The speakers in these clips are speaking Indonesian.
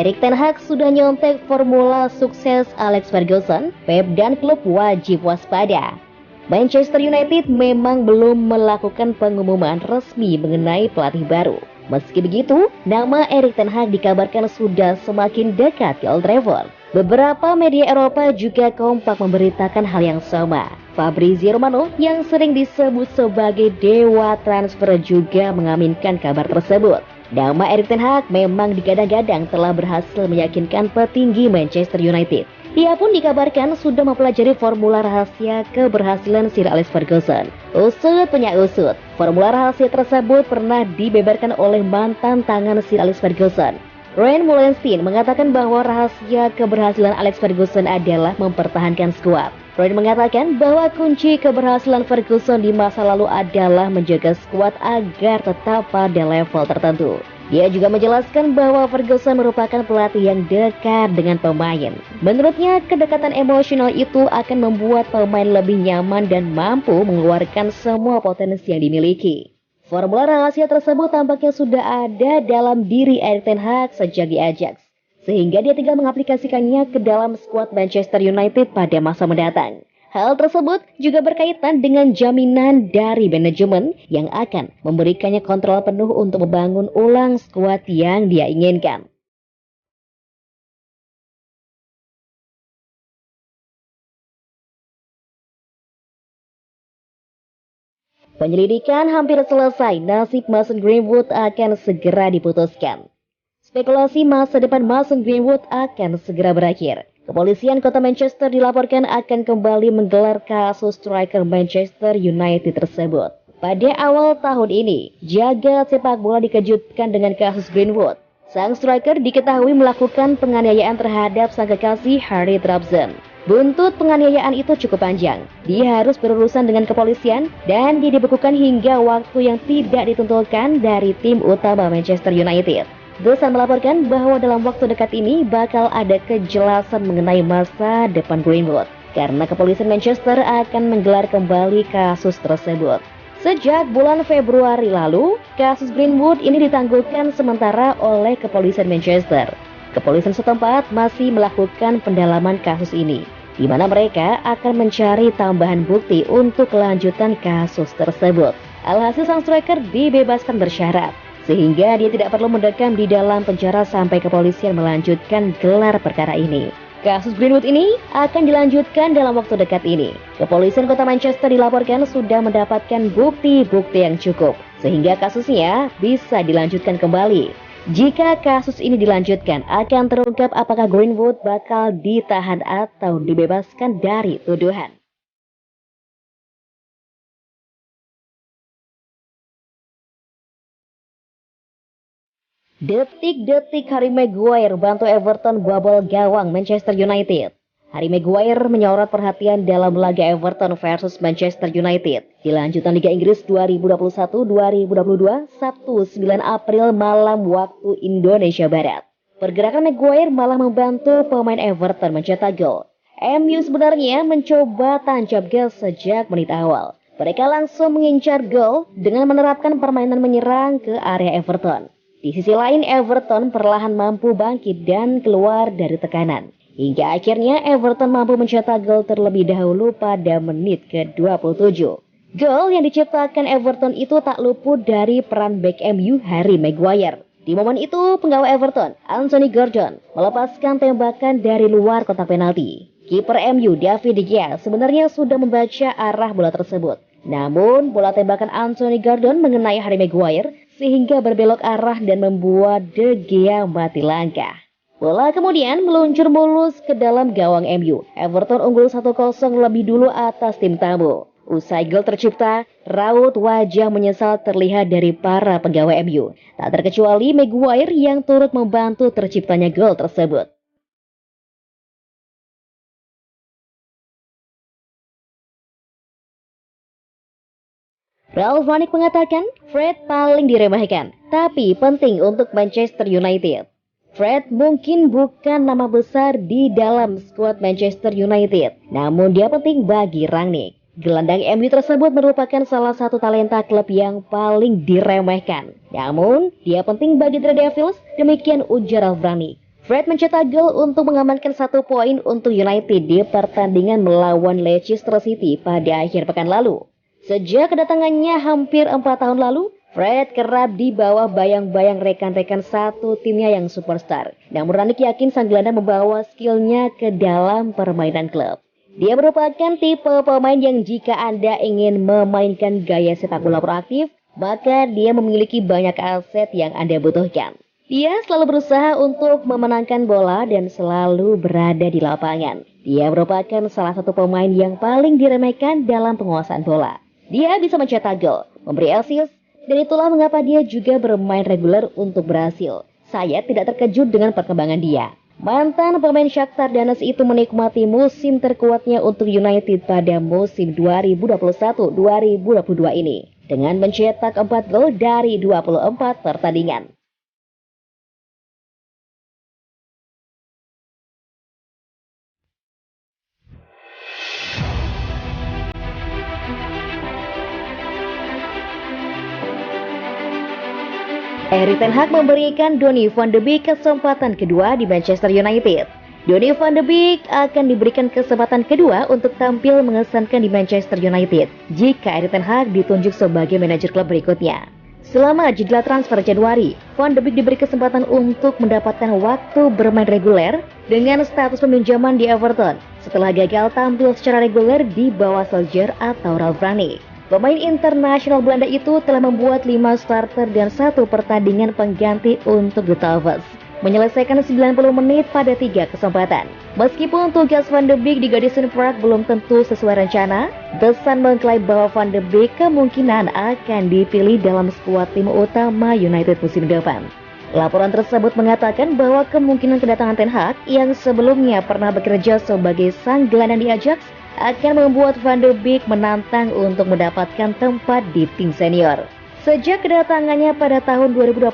Erik ten Hag sudah nyontek formula sukses Alex Ferguson, Pep dan klub wajib waspada. Manchester United memang belum melakukan pengumuman resmi mengenai pelatih baru. Meski begitu, nama Erik ten Hag dikabarkan sudah semakin dekat ke Old Trafford. Beberapa media Eropa juga kompak memberitakan hal yang sama. Fabrizio Romano yang sering disebut sebagai dewa transfer juga mengaminkan kabar tersebut. Nama Erik ten Hag memang digadang-gadang telah berhasil meyakinkan petinggi Manchester United. Ia pun dikabarkan sudah mempelajari formula rahasia keberhasilan Sir Alex Ferguson. Usut punya usut, formula rahasia tersebut pernah dibeberkan oleh mantan tangan Sir Alex Ferguson. Ryan Mullenstein mengatakan bahwa rahasia keberhasilan Alex Ferguson adalah mempertahankan skuad. Ryan mengatakan bahwa kunci keberhasilan Ferguson di masa lalu adalah menjaga skuad agar tetap pada level tertentu. Dia juga menjelaskan bahwa Ferguson merupakan pelatih yang dekat dengan pemain. Menurutnya, kedekatan emosional itu akan membuat pemain lebih nyaman dan mampu mengeluarkan semua potensi yang dimiliki. Formula rahasia tersebut tampaknya sudah ada dalam diri Erik ten Hag sejak di Ajax, sehingga dia tinggal mengaplikasikannya ke dalam skuad Manchester United pada masa mendatang. Hal tersebut juga berkaitan dengan jaminan dari manajemen yang akan memberikannya kontrol penuh untuk membangun ulang skuad yang dia inginkan. Penyelidikan hampir selesai, nasib Mason Greenwood akan segera diputuskan. Spekulasi masa depan Mason Greenwood akan segera berakhir. Kepolisian kota Manchester dilaporkan akan kembali menggelar kasus striker Manchester United tersebut. Pada awal tahun ini, jagat sepak bola dikejutkan dengan kasus Greenwood. Sang striker diketahui melakukan penganiayaan terhadap sang kekasih Harry Trabzon. Buntut penganiayaan itu cukup panjang. Dia harus berurusan dengan kepolisian dan dia dibekukan hingga waktu yang tidak ditentukan dari tim utama Manchester United. The Sun melaporkan bahwa dalam waktu dekat ini bakal ada kejelasan mengenai masa depan Greenwood karena kepolisian Manchester akan menggelar kembali kasus tersebut. Sejak bulan Februari lalu, kasus Greenwood ini ditangguhkan sementara oleh kepolisian Manchester. Kepolisian setempat masih melakukan pendalaman kasus ini, di mana mereka akan mencari tambahan bukti untuk kelanjutan kasus tersebut. Alhasil sang striker dibebaskan bersyarat, sehingga dia tidak perlu mendekam di dalam penjara sampai kepolisian melanjutkan gelar perkara ini. Kasus Greenwood ini akan dilanjutkan dalam waktu dekat ini. Kepolisian kota Manchester dilaporkan sudah mendapatkan bukti-bukti yang cukup, sehingga kasusnya bisa dilanjutkan kembali. Jika kasus ini dilanjutkan, akan terungkap apakah Greenwood bakal ditahan atau dibebaskan dari tuduhan. Detik-detik Harry Maguire bantu Everton bobol gawang Manchester United. Harry Maguire menyorot perhatian dalam laga Everton versus Manchester United di lanjutan Liga Inggris 2021-2022 Sabtu 9 April malam waktu Indonesia Barat. Pergerakan Maguire malah membantu pemain Everton mencetak gol. MU sebenarnya mencoba tancap gas sejak menit awal. Mereka langsung mengincar gol dengan menerapkan permainan menyerang ke area Everton. Di sisi lain, Everton perlahan mampu bangkit dan keluar dari tekanan. Hingga akhirnya Everton mampu mencetak gol terlebih dahulu pada menit ke-27. Gol yang diciptakan Everton itu tak luput dari peran bek MU Harry Maguire. Di momen itu, penggawa Everton, Anthony Gordon, melepaskan tembakan dari luar kotak penalti. Kiper MU David De Gea sebenarnya sudah membaca arah bola tersebut. Namun, bola tembakan Anthony Gordon mengenai Harry Maguire sehingga berbelok arah dan membuat De Gea mati langkah. Bola kemudian meluncur mulus ke dalam gawang MU. Everton unggul 1-0 lebih dulu atas tim tamu. Usai gol tercipta, raut wajah menyesal terlihat dari para pegawai MU. Tak terkecuali Maguire yang turut membantu terciptanya gol tersebut. Ralf Rangnick mengatakan, Fred paling diremehkan, tapi penting untuk Manchester United. Fred mungkin bukan nama besar di dalam skuad Manchester United, namun dia penting bagi Rangnick. Gelandang MU tersebut merupakan salah satu talenta klub yang paling diremehkan. Namun, dia penting bagi The Devils, demikian ujar Ralf Rangnick. Fred mencetak gol untuk mengamankan 1 poin untuk United di pertandingan melawan Leicester City pada akhir pekan lalu. Sejak kedatangannya hampir 4 tahun lalu, Fred kerap di bawah bayang-bayang rekan-rekan satu timnya yang superstar. Namun Rangnick yakin sang gelandang membawa skillnya ke dalam permainan klub. Dia merupakan tipe pemain yang jika Anda ingin memainkan gaya sepak bola proaktif, maka dia memiliki banyak aset yang Anda butuhkan. Dia selalu berusaha untuk memenangkan bola dan selalu berada di lapangan. Dia merupakan salah satu pemain yang paling diremehkan dalam penguasaan bola. Dia bisa mencetak gol, memberi assist, dan itulah mengapa dia juga bermain reguler untuk berhasil. Saya tidak terkejut dengan perkembangan dia. Mantan pemain Shakhtar Donetsk itu menikmati musim terkuatnya untuk United pada musim 2021-2022 ini dengan mencetak 4 gol dari 24 pertandingan. Erik ten Hag memberikan Donny van de Beek kesempatan kedua di Manchester United. Donny van de Beek akan diberikan kesempatan kedua untuk tampil mengesankan di Manchester United jika Erik ten Hag ditunjuk sebagai manajer klub berikutnya. Selama jeda transfer Januari, Van de Beek diberi kesempatan untuk mendapatkan waktu bermain reguler dengan status peminjaman di Everton setelah gagal tampil secara reguler di bawah Solskjaer atau Ralf Rangnick. Pemain internasional Belanda itu telah membuat 5 starter dan 1 pertandingan pengganti untuk The Toffees, menyelesaikan 90 menit pada 3 kesempatan. Meskipun tugas Van de Beek di Goodison Park belum tentu sesuai rencana, The Sun mengklaim bahwa Van de Beek kemungkinan akan dipilih dalam skuad tim utama United musim depan. Laporan tersebut mengatakan bahwa kemungkinan kedatangan Ten Hag yang sebelumnya pernah bekerja sebagai sang gelandang di Ajax akan membuat Van de Beek menantang untuk mendapatkan tempat di tim senior. Sejak kedatangannya pada tahun 2020,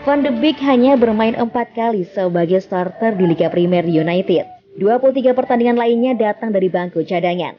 Van de Beek hanya bermain 4 kali sebagai starter di Liga Primer United. 23 pertandingan lainnya datang dari bangku cadangan.